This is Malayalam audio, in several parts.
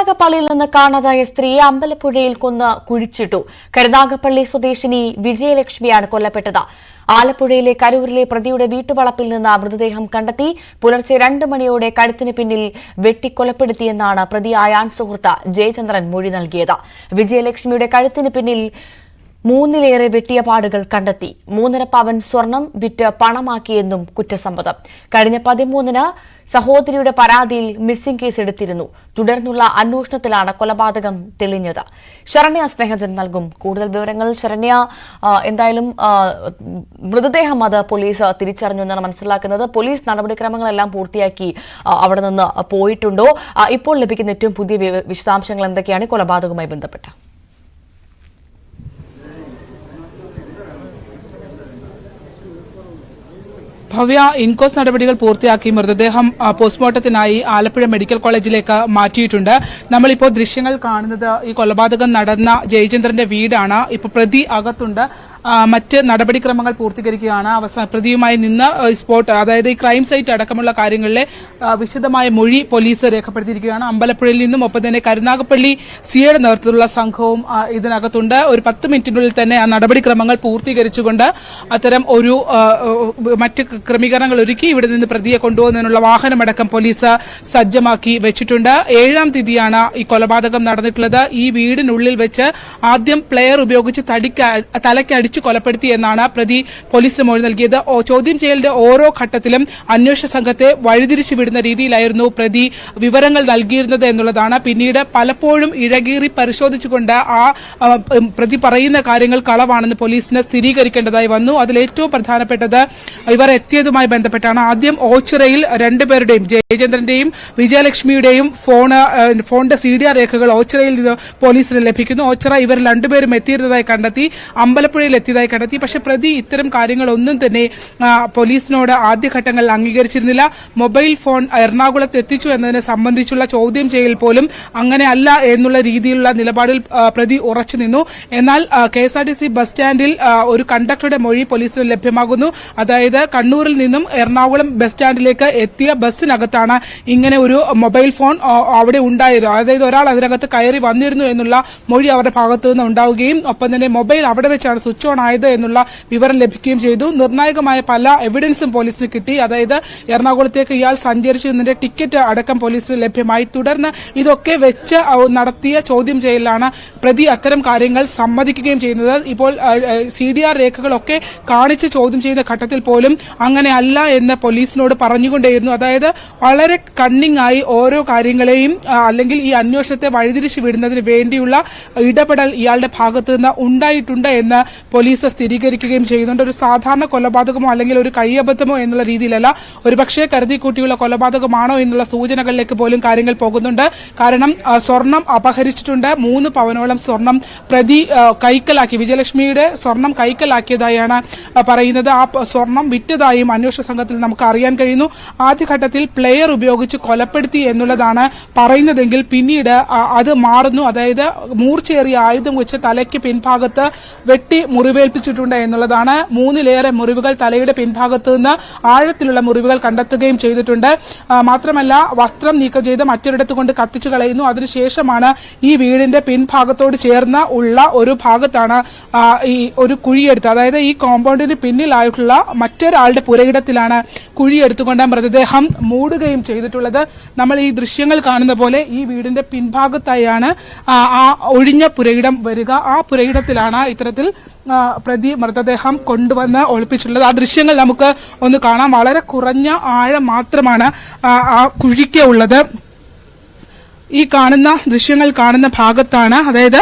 കരുനാഗപ്പള്ളിയിൽ നിന്ന് കാണാതായ സ്ത്രീയെ അമ്പലപ്പുഴയിൽ കൊന്ന് കുഴിച്ചിട്ടു. കരുനാഗപ്പള്ളി സ്വദേശിനി വിജയലക്ഷ്മിയാണ് കൊല്ലപ്പെട്ടത്. ആലപ്പുഴയിലെ കരൂരിലെ പ്രതിയുടെ വീട്ടുവളപ്പിൽ നിന്ന് മൃതദേഹം കണ്ടെത്തി. പുലർച്ചെ 2 മണിയോടെ കഴുത്തിന് പിന്നിൽ വെട്ടിക്കൊലപ്പെടുത്തിയെന്നാണ് പ്രതിയായ ആൺസുഹൃത്ത് ജയചന്ദ്രൻ മൊഴി നൽകിയത്. വിജയലക്ഷ്മിയുടെ കഴുത്തിന് പിന്നിൽ 3ലേറെ വെട്ടിയ പാടുകൾ കണ്ടെത്തി. 3.5 പവൻ സ്വർണം വിറ്റ് പണമാക്കിയെന്നും കുറ്റസമ്മതം. കഴിഞ്ഞ 13-ന് സഹോദരിയുടെ പരാതിയിൽ മിസ്സിംഗ് കേസ് എടുത്തിരുന്നു. തുടർന്നുള്ള അന്വേഷണത്തിലാണ് കൊലപാതകം തെളിഞ്ഞത്. ശരണ്യ സ്നേഹജൻ നൽകും കൂടുതൽ വിവരങ്ങൾ. ശരണ്യ, എന്തായാലും മൃതദേഹം അത് പോലീസ് തിരിച്ചറിഞ്ഞു എന്നാണ് മനസ്സിലാക്കുന്നത്. പോലീസ് നടപടിക്രമങ്ങളെല്ലാം പൂർത്തിയാക്കി അവിടെ നിന്ന് പോയിട്ടുണ്ടോ? ഇപ്പോൾ ലഭിക്കുന്ന ഏറ്റവും പുതിയ വിശദാംശങ്ങൾ എന്തൊക്കെയാണ് കൊലപാതകവുമായി ബന്ധപ്പെട്ട്? ഭവ്യ, ഇൻക്വസ്റ്റ് നടപടികൾ പൂർത്തിയാക്കി മൃതദേഹം പോസ്റ്റ്മോർട്ടത്തിനായി ആലപ്പുഴ മെഡിക്കൽ കോളേജിലേക്ക് മാറ്റിയിട്ടുണ്ട്. നമ്മളിപ്പോൾ ദൃശ്യങ്ങൾ കാണുന്നത് ഈ കൊലപാതകം നടന്ന ജയചന്ദ്രന്റെ വീടാണ്. ഇപ്പോൾ പ്രതി അകത്തുണ്ട്. മറ്റ് നടപടിക്രമങ്ങൾ പൂർത്തീകരിക്കുകയാണ്. പ്രതിയുമായി നിന്ന് സ്പോട്ട്, അതായത് ഈ ക്രൈം സൈറ്റ് അടക്കമുള്ള കാര്യങ്ങളിലെ വിശദമായ മൊഴി പോലീസ് രേഖപ്പെടുത്തിയിരിക്കുകയാണ്. അമ്പലപ്പുഴയിൽ നിന്നും ഒപ്പം തന്നെ കരുനാഗപ്പള്ളി സിയുടെ നേതൃത്വത്തിലുള്ള സംഘവും ഇതിനകത്തുണ്ട്. ഒരു 10 മിനിറ്റിനുള്ളിൽ തന്നെ ആ നടപടിക്രമങ്ങൾ പൂർത്തീകരിച്ചുകൊണ്ട് അത്തരം ഒരു മറ്റ് ക്രമീകരണങ്ങൾ ഒരുക്കി ഇവിടെ നിന്ന് പ്രതിയെ കൊണ്ടുപോകുന്നതിനുള്ള വാഹനമടക്കം പോലീസ് സജ്ജമാക്കി വെച്ചിട്ടുണ്ട്. 7-ാം തീയതിയാണ് ഈ കൊലപാതകം നടന്നിട്ടുള്ളത്. ഈ വീടിനുള്ളിൽ വെച്ച് ആദ്യം പ്ലെയർ ഉപയോഗിച്ച് തലയ്ക്കടിച്ച് കൊലപ്പെടുത്തി എന്നാണ് പ്രതി പോലീസിന് മൊഴി നൽകിയത്. ചോദ്യം ചെയ്യലിന്റെ ഓരോ ഘട്ടത്തിലും അന്വേഷണ സംഘത്തെ വഴിതിരിച്ചു വിടുന്ന രീതിയിലായിരുന്നു പ്രതി വിവരങ്ങൾ നൽകിയിരുന്നത് എന്നുള്ളതാണ്. പിന്നീട് പലപ്പോഴും ഇഴകീറി പരിശോധിച്ചുകൊണ്ട് ആ പ്രതി പറയുന്ന കാര്യങ്ങൾ കളവാണെന്ന് പോലീസിന് സ്ഥിരീകരിക്കേണ്ടതായി വന്നു. അതിലേറ്റവും പ്രധാനപ്പെട്ടത് ഇവർ എത്തിയതുമായി ബന്ധപ്പെട്ടാണ്. ആദ്യം ഓച്ചിറയിൽ 2 പേരുടെയും, ജയചന്ദ്രന്റെയും വിജയലക്ഷ്മിയുടെയും ഫോണിന്റെ CDR രേഖകൾ ഓച്ചിറയിൽ നിന്ന് പോലീസിന് ലഭിക്കുന്നു. ഓച്ചിറ ഇവർ 2 പേരും എത്തിയിരുന്നതായി കണ്ടെത്തി, അമ്പലപ്പുഴയിൽ എത്തിയതായി കണ്ടെത്തി. പക്ഷെ പ്രതി ഇത്തരം കാര്യങ്ങളൊന്നും തന്നെ പോലീസിനോട് ആദ്യഘട്ടങ്ങളിൽ അംഗീകരിച്ചിരുന്നില്ല. മൊബൈൽ ഫോൺ എറണാകുളത്ത് എത്തിച്ചു എന്നതിനെ സംബന്ധിച്ചുള്ള ചോദ്യം ചെയ്യൽ പോലും അങ്ങനെയല്ല എന്നുള്ള രീതിയിലുള്ള നിലപാടിൽ പ്രതി ഉറച്ചു നിന്നു. എന്നാൽ KSRTC ബസ് സ്റ്റാൻഡിൽ ഒരു കണ്ടക്ടറുടെ മൊഴി പോലീസിന് ലഭ്യമാകുന്നു. അതായത് കണ്ണൂരിൽ നിന്നും എറണാകുളം ബസ് സ്റ്റാൻഡിലേക്ക് എത്തിയ ബസ്സിനകത്താണ് ഇങ്ങനെ ഒരു മൊബൈൽ ഫോൺ അവിടെ ഉണ്ടായത്. അതായത് ഒരാൾ അതിനകത്ത് കയറി വന്നിരുന്നു എന്നുള്ള മൊഴി അവരുടെ ഭാഗത്തു നിന്ന് ഉണ്ടാവുകയും ഒപ്പം തന്നെ മൊബൈൽ അവിടെ വെച്ചാണ് സ്വിച്ച് ഓൺ ആയത് എന്നുള്ള വിവരം ലഭിക്കുകയും ചെയ്തു. നിർണായകമായ പല എവിഡൻസും പോലീസിന് കിട്ടി. അതായത് എറണാകുളത്തേക്ക് ഇയാൾ സഞ്ചരിച്ചതിന്റെ ടിക്കറ്റ് അടക്കം പോലീസിന് ലഭ്യമായി. തുടർന്ന് ഇതൊക്കെ വെച്ച് നടത്തിയ ചോദ്യം ചെയ്യലാണ് പ്രതി അത്തരം കാര്യങ്ങൾ സമ്മതിക്കുകയും ചെയ്യുന്നത്. ഇപ്പോൾ CDR രേഖകളൊക്കെ കാണിച്ച് ചോദ്യം ചെയ്യുന്ന ഘട്ടത്തിൽ പോലും അങ്ങനെയല്ല എന്ന് പോലീസിനോട് പറഞ്ഞുകൊണ്ടേയിരുന്നു. അതായത് വളരെ കണ്ണിംഗ് ആയി ഓരോ കാര്യങ്ങളെയും അല്ലെങ്കിൽ ഈ അന്വേഷണത്തെ വഴിതിരിച്ചു വിടുന്നതിന് വേണ്ടിയുള്ള ഇടപെടൽ ഇയാളുടെ ഭാഗത്തു നിന്ന് ഉണ്ടായിട്ടുണ്ട് എന്ന് പോലീസ് സ്ഥിരീകരിക്കുകയും ചെയ്യുന്നുണ്ട്. ഒരു സാധാരണ കൊലപാതകമോ അല്ലെങ്കിൽ ഒരു കയ്യബദ്ധമോ എന്നുള്ള രീതിയിലല്ല, ഒരുപക്ഷെ കരുതിക്കൂട്ടിയുള്ള കൊലപാതകമാണോ എന്നുള്ള സൂചനകളിലേക്ക് പോലും കാര്യങ്ങൾ പോകുന്നുണ്ട്. കാരണം സ്വർണം അപഹരിച്ചിട്ടുണ്ട്. 3 പവനോളം സ്വർണം പ്രതി കൈക്കലാക്കി, വിജയലക്ഷ്മിയുടെ സ്വർണം കൈക്കലാക്കിയതായാണ് പറയുന്നത്. ആ സ്വർണം വിറ്റതായും അന്വേഷണ സംഘത്തിൽ നമുക്ക് അറിയാൻ കഴിയുന്നു. ആദ്യഘട്ടത്തിൽ പ്ലെയർ ഉപയോഗിച്ച് കൊലപ്പെടുത്തി എന്നുള്ളതാണ് പറയുന്നതെങ്കിൽ പിന്നീട് അത് മാറുന്നു. അതായത് മൂർച്ചയേറിയ ആയുധം വെച്ച് തലയ്ക്ക് പിൻഭാഗത്ത് വെട്ടി മുറിവേൽപ്പിച്ചിട്ടുണ്ട് എന്നുള്ളതാണ്. 3ലേറെ മുറിവുകൾ തലയുടെ പിൻഭാഗത്ത് നിന്ന് ആഴത്തിലുള്ള മുറിവുകൾ കണ്ടെത്തുകയും ചെയ്തിട്ടുണ്ട്. മാത്രമല്ല വസ്ത്രം നീക്കം ചെയ്ത് മറ്റൊരിടത്ത് കൊണ്ട് കത്തിച്ചു കളയുന്നു. അതിനുശേഷമാണ് ഈ വീടിന്റെ പിൻഭാഗത്തോട് ചേർന്ന് ഉള്ള ഒരു ഭാഗത്താണ് ഈ ഒരു കുഴിയെടുത്ത്, അതായത് ഈ കോമ്പൗണ്ടിന് പിന്നിലായിട്ടുള്ള മറ്റൊരാളുടെ പുരയിടത്തിലാണ് കുഴിയെടുത്തുകൊണ്ട് മൃതദേഹം മൂടുകയും ചെയ്തിട്ടുള്ളത്. നമ്മൾ ഈ ദൃശ്യങ്ങൾ കാണുന്ന പോലെ ഈ വീടിന്റെ പിൻഭാഗത്തായാണ് ആ ഒഴിഞ്ഞ പുരയിടം വരിക. ആ പുരയിടത്തിലാണ് ഇത്തരത്തിൽ പ്രതി മൃതദേഹം കൊണ്ടുവന്ന് ഒളിപ്പിച്ചിട്ടുള്ളത്. ആ ദൃശ്യങ്ങൾ നമുക്ക് ഒന്ന് കാണാം. വളരെ കുറഞ്ഞ ആഴം മാത്രമാണ് ആ കുഴിക്ക് ഉള്ളത്. ഈ കാണുന്ന ദൃശ്യങ്ങൾ കാണുന്ന ഭാഗത്താണ്, അതായത്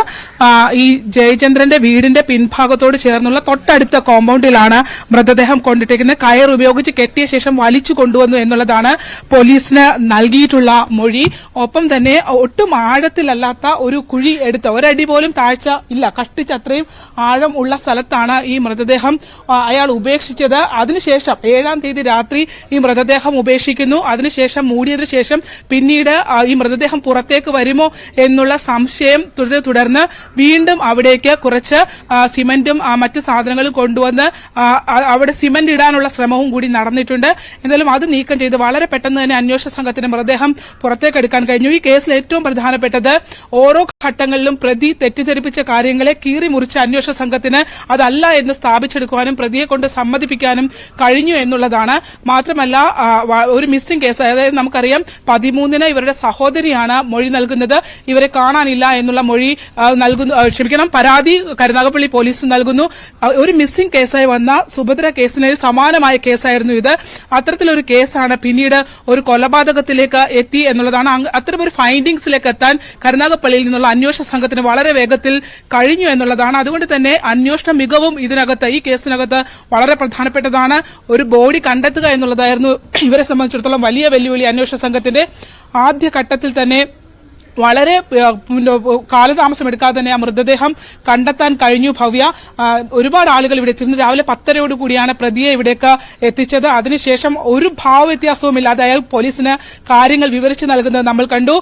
ഈ ജയചന്ദ്രന്റെ വീടിന്റെ പിൻഭാഗത്തോട് ചേർന്നുള്ള തൊട്ടടുത്ത കോമ്പൗണ്ടിലാണ് മൃതദേഹം കൊണ്ടിട്ടിരിക്കുന്നത്. കയർ ഉപയോഗിച്ച് കെട്ടിയ ശേഷം വലിച്ചു കൊണ്ടുവന്നു എന്നുള്ളതാണ് പോലീസിന് നൽകിയിട്ടുള്ള മൊഴി. ഒപ്പം തന്നെ ഒട്ടും ആഴത്തിലല്ലാത്ത ഒരു കുഴി എടുത്ത, ഒരടി പോലും താഴ്ച ഇല്ല, കഷ്ടിച്ചത്രയും ആഴം ഉള്ള സ്ഥലത്താണ് ഈ മൃതദേഹം അയാൾ ഉപേക്ഷിച്ചത്. അതിനുശേഷം 7-ാം തീയതി രാത്രി ഈ മൃതദേഹം ഉപേക്ഷിക്കുന്നു. അതിനുശേഷം മൂടിയതിനു ശേഷം പിന്നീട് ഈ മൃതദേഹം പുറത്തേക്ക് വരുമോ എന്നുള്ള സംശയം തുടർന്ന് വീണ്ടും അവിടേക്ക് കുറച്ച് സിമന്റും മറ്റു സാധനങ്ങളും കൊണ്ടുവന്ന് അവിടെ സിമന്റ് ഇടാനുള്ള ശ്രമവും കൂടി നടന്നിട്ടുണ്ട്. എന്തായാലും അത് നീക്കം ചെയ്ത് വളരെ പെട്ടെന്ന് തന്നെ അന്വേഷണ സംഘത്തിന് മൃതദേഹം പുറത്തേക്കെടുക്കാൻ കഴിഞ്ഞു. ഈ കേസിൽ ഏറ്റവും പ്രധാനപ്പെട്ടത് ഓരോ ഘട്ടങ്ങളിലും പ്രതി തെറ്റിദ്ധരിപ്പിച്ച കാര്യങ്ങളെ കീറി മുറിച്ച അന്വേഷണ സംഘത്തിന് അതല്ല എന്ന് സ്ഥാപിച്ചെടുക്കുവാനും പ്രതിയെ കൊണ്ട് സമ്മതിപ്പിക്കാനും കഴിഞ്ഞു എന്നുള്ളതാണ്. മാത്രമല്ല ഒരു മിസ്സിംഗ് കേസ്, അതായത് നമുക്കറിയാം 13-ന് ഇവരുടെ സഹോദരിയാണ് മൊഴി നൽകുന്നത്. ഇവരെ കാണാനില്ല എന്നുള്ള മൊഴി പരാതി കരുനാഗപ്പള്ളി പോലീസ് നൽകുന്നു. ഒരു മിസ്സിംഗ് കേസായി വന്ന സുഭദ്ര കേസിന് സമാനമായ കേസായിരുന്നു ഇത്. അത്തരത്തിലൊരു കേസാണ് പിന്നീട് ഒരു കൊലപാതകത്തിലേക്ക് എത്തി എന്നുള്ളതാണ്. അത്തരമൊരു ഫൈൻഡിങ്സിലേക്ക് എത്താൻ കരുനാഗപ്പള്ളിയിൽ നിന്നുള്ള അന്വേഷണ സംഘത്തിന് വളരെ വേഗത്തിൽ കഴിഞ്ഞു എന്നുള്ളതാണ്. അതുകൊണ്ട് തന്നെ അന്വേഷണ മികവും ഇതിനകത്ത് ഈ കേസിനകത്ത് വളരെ പ്രധാനപ്പെട്ടതാണ്. ഒരു ബോഡി കണ്ടെത്തുക എന്നുള്ളതായിരുന്നു ഇവരെ സംബന്ധിച്ചിടത്തോളം വലിയ വെല്ലുവിളി. അന്വേഷണ സംഘത്തിന്റെ ആദ്യഘട്ടത്തിൽ തന്നെ വളരെ കാലതാമസം എടുക്കാതെ തന്നെ ആ മൃതദേഹം കണ്ടെത്താൻ കഴിഞ്ഞു. ഭവ്യ, ഒരുപാട് ആളുകൾ ഇവിടെ എത്തിയിരുന്നു. രാവിലെ 10:30 കൂടിയാണ് പ്രതിയെ ഇവിടേക്ക് എത്തിച്ചത്. അതിനുശേഷം ഒരു ഭാവവ്യത്യാസവുമില്ലാതെ അയാൾ പോലീസിന് കാര്യങ്ങൾ വിവരിച്ചു നൽകുന്നത് നമ്മൾ കണ്ടു.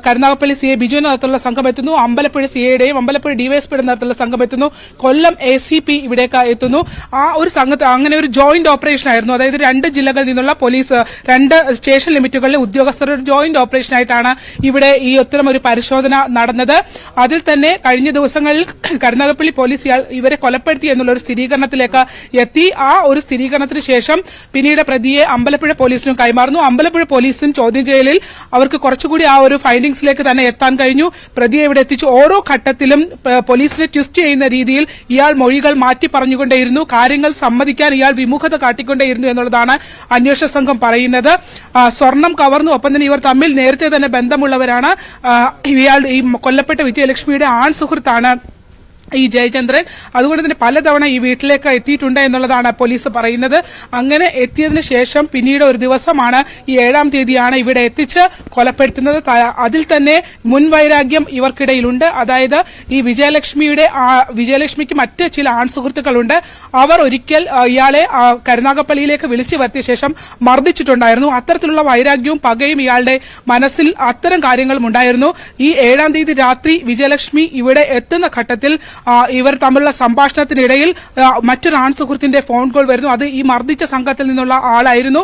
കരുനാഗപ്പള്ളി CI ബിജുവിന്റെ നേതൃത്വത്തിലുള്ള സംഘം എത്തുന്നു. അമ്പലപ്പുഴ CIയുടെയും അമ്പലപ്പുഴ DYSPയുടെ നേതൃത്വത്തിലുള്ള സംഘം എത്തുന്നു. കൊല്ലം ACP ഇവിടേക്ക് എത്തുന്നു. ആ ഒരു സംഘത്തെ അങ്ങനെ ഒരു ജോയിന്റ് ഓപ്പറേഷൻ ആയിരുന്നു. അതായത് 2 ജില്ലകളിൽ നിന്നുള്ള പോലീസ് 2 സ്റ്റേഷൻ ലിമിറ്റുകളിലെ ഉദ്യോഗസ്ഥരുടെ ഒരു ജോയിന്റ് ഓപ്പറേഷനായിട്ടാണ് ഇവിടെ ഈ ഒരു പരിശോധന നടന്നത്. അതിൽ തന്നെ കഴിഞ്ഞ ദിവസങ്ങളിൽ കരുനാഗപ്പള്ളി പോലീസ് ഇവരെ കൊലപ്പെടുത്തി എന്നുള്ള ഒരു സ്ഥിരീകരണത്തിലേക്ക് എത്തി. ആ ഒരു സ്ഥിരീകരണത്തിന് ശേഷം പിന്നീട് പ്രതിയെ അമ്പലപ്പുഴ പോലീസിനും കൈമാറുന്നു. അമ്പലപ്പുഴ പോലീസും ചോദ്യം ചെയ്യലിൽ അവർക്ക് കുറച്ചുകൂടി ആ ഒരു ഫൈൻഡിങ്സിലേക്ക് തന്നെ എത്താൻ കഴിഞ്ഞു. പ്രതിയെ ഇവിടെ എത്തിച്ചു. ഓരോ ഘട്ടത്തിലും പോലീസിനെ ട്വിസ്റ്റ് ചെയ്യുന്ന രീതിയിൽ ഇയാൾ മൊഴികൾ മാറ്റി പറഞ്ഞുകൊണ്ടേയിരുന്നു. കാര്യങ്ങൾ സമ്മതിക്കാൻ ഇയാൾ വിമുഖത കാട്ടിക്കൊണ്ടേയിരുന്നു എന്നുള്ളതാണ് അന്വേഷണ സംഘം പറയുന്നത്. സ്വർണം കവർന്നു. ഒപ്പം തന്നെ ഇവർ തമ്മിൽ നേരത്തെ തന്നെ ബന്ധമുള്ളവരാണ്. ഇയാൾ ഈ കൊല്ലപ്പെട്ട വിജയലക്ഷ്മിയുടെ ആൺ സുഹൃത്താണ് ഈ ജയചന്ദ്രൻ. അതുകൊണ്ട് തന്നെ പലതവണ ഈ വീട്ടിലേക്ക് എത്തിയിട്ടുണ്ട് എന്നുള്ളതാണ് പോലീസ് പറയുന്നത്. അങ്ങനെ എത്തിയതിനു ശേഷം പിന്നീട് ഒരു ദിവസമാണ് ഈ 7-ാം തീയതിയാണ് ഇവിടെ എത്തിച്ച് കൊലപ്പെടുത്തുന്നത്. അതിൽ തന്നെ മുൻവൈരാഗ്യം ഇവർക്കിടയിലുണ്ട്. അതായത് ഈ വിജയലക്ഷ്മിക്ക് മറ്റ് ചില ആൺസുഹൃത്തുക്കളുണ്ട്. അവർ ഒരിക്കൽ ഇയാളെ കരുനാഗപ്പള്ളിയിലേക്ക് വിളിച്ചു വരുത്തിയ ശേഷം മർദ്ദിച്ചിട്ടുണ്ടായിരുന്നു. അത്തരത്തിലുള്ള വൈരാഗ്യവും പകയും ഇയാളുടെ മനസ്സിൽ അത്തരം കാര്യങ്ങളും ഉണ്ടായിരുന്നു. ഈ 7-ാം തീയതി രാത്രി വിജയലക്ഷ്മി ഇവിടെ എത്തുന്ന ഘട്ടത്തിൽ ഇവർ തമ്മിലുള്ള സംഭാഷണത്തിനിടയിൽ മറ്റൊരു ആൺസുഹൃത്തിന്റെ ഫോൺ കോൾ വരുന്നു. അത് ഈ മർദ്ദിച്ച സംഘത്തിൽ നിന്നുള്ള ആളായിരുന്നു.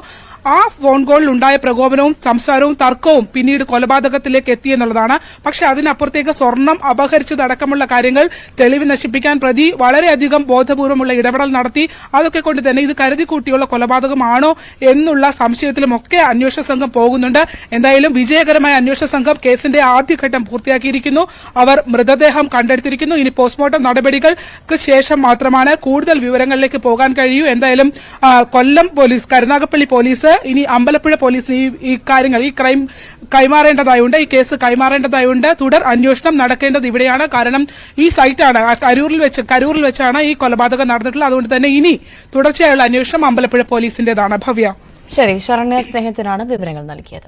ആ ഫോൺ കോളിൽ ഉണ്ടായ പ്രകോപനവും സംസാരവും തർക്കവും പിന്നീട് കൊലപാതകത്തിലേക്ക് എത്തിയെന്നുള്ളതാണ്. പക്ഷെ അതിനപ്പുറത്തേക്ക് സ്വർണം അപഹരിച്ചതടക്കമുള്ള കാര്യങ്ങൾ തെളിവ് നശിപ്പിക്കാൻ പ്രതി വളരെയധികം ബോധപൂർവമുള്ള ഇടപെടൽ നടത്തി. അതൊക്കെ കൊണ്ട് തന്നെ ഇത് കരുതിക്കൂട്ടിയുള്ള കൊലപാതകമാണോ എന്നുള്ള സംശയത്തിലുമൊക്കെ അന്വേഷണ സംഘം പോകുന്നുണ്ട്. എന്തായാലും വിജയകരമായ അന്വേഷണ സംഘം കേസിന്റെ ആദ്യഘട്ടം പൂർത്തിയാക്കിയിരിക്കുന്നു. അവർ മൃതദേഹം കണ്ടെടുത്തിരിക്കുന്നു. ഇനി പോസ്റ്റ്മോർട്ടം നടപടികൾക്ക് ശേഷം മാത്രമാണ് കൂടുതൽ വിവരങ്ങളിലേക്ക് പോകാൻ കഴിയൂ. എന്തായാലും കൊല്ലം പോലീസ്, കരുനാഗപ്പള്ളി പോലീസ് ഇനി അമ്പലപ്പുഴ പോലീസിന് ഈ കാര്യങ്ങൾ, ഈ ക്രൈം കൈമാറേണ്ടതായുണ്ട്, ഈ കേസ് കൈമാറേണ്ടതായുണ്ട്. തുടർ അന്വേഷണം നടക്കേണ്ടത് ഇവിടെയാണ്. കാരണം ഈ സൈറ്റാണ് കരൂരിൽ വെച്ചാണ് ഈ കൊലപാതകം നടന്നിട്ടുള്ളത്. അതുകൊണ്ട് തന്നെ ഇനി തുടർച്ചയായുള്ള അന്വേഷണം അമ്പലപ്പുഴ പോലീസിന്റേതാണ്. ഭവ്യ. ശരി, ശരണ്യ സ്നേഹത്തിനാണ് വിവരങ്ങൾ നൽകിയത്.